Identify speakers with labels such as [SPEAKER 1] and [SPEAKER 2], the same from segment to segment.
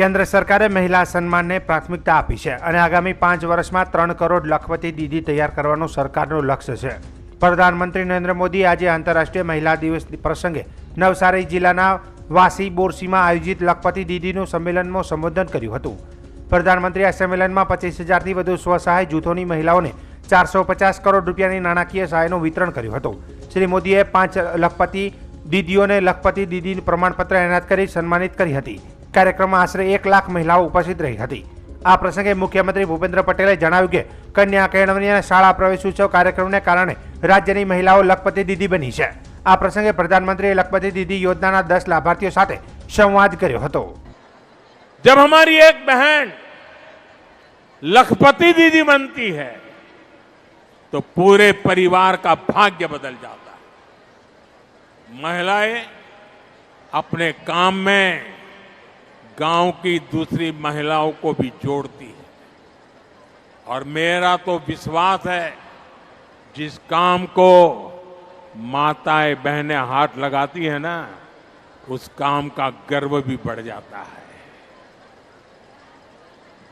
[SPEAKER 1] કેન્દ્ર સરકારે મહિલા સન્માનને પ્રાથમિકતા આપી છે અને આગામી 5 વર્ષમાં 3 કરોડ લખપતિ દીદી તૈયાર કરવાનું સરકારનું લક્ષ્ય છે। પ્રધાનમંત્રી નરેન્દ્ર મોદી આજે આંતરરાષ્ટ્રીય મહિલા દિવસ પ્રસંગે નવસારી જિલ્લાના વાસી બોરસીમાં આયોજિત લખપતિ દીદીનું સંમેલનમાં સંબોધન કર્યું હતું। પ્રધાનમંત્રી આ સંમેલનમાં 25,000થી વધુ સ્વસહાય જૂથોની મહિલાઓને 450 કરોડ રૂપિયાની નાણાકીય સહાયનું વિતરણ કર્યું હતું। શ્રી મોદીએ 5 લખપતિ દીદીઓને લખપતિ દીદી પ્રમાણપત્ર એનાયત કરી સન્માનિત કરી હતી। કાર્યક્રમમાં આશરે 1 લાખ મહિલાઓ ઉપસ્થિત રહી હતી। આ પ્રસંગે મુખ્યમંત્રી ભૂપેન્દ્ર પટેલે જણાવ્યું કે કન્યા કેળવણી અને શાળા પ્રવેશોત્સવ કાર્યક્રમને કારણે રાજ્યની મહિલાઓ લખપતિ દીદી બની છે। આ પ્રસંગે પ્રધાનમંત્રીએ લખપતિ દીદી યોજનાના 10 લાભાર્થીઓ સાથે સંવાદ કર્યો હતો।
[SPEAKER 2] जब हमारी एक बहन लखपति दीदी बनती है तो पूरे परिवार का भाग्य बदल जाता है। महिलाएं अपने काम में गांव की दूसरी महिलाओं को भी जोड़ती है और मेरा तो विश्वास है जिस काम को माताएं बहनें हाथ लगाती है ना उस काम का गर्व भी बढ़ जाता है।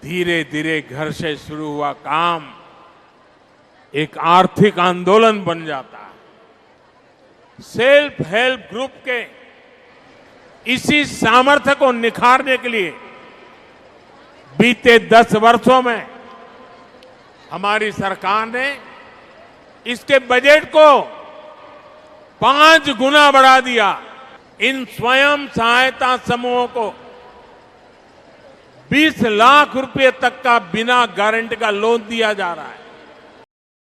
[SPEAKER 2] धीरे धीरे घर से शुरू हुआ काम एक आर्थिक आंदोलन बन जाता है। सेल्फ हेल्प ग्रुप के इसी सामर्थ्य को निखारने के लिए बीते 10 वर्षों में हमारी सरकार ने इसके बजट को 5 गुना बढ़ा दिया। इन स्वयं सहायता समूहों को 20 लाख रुपए तक का बिना गारंटी का लोन दिया जा रहा है।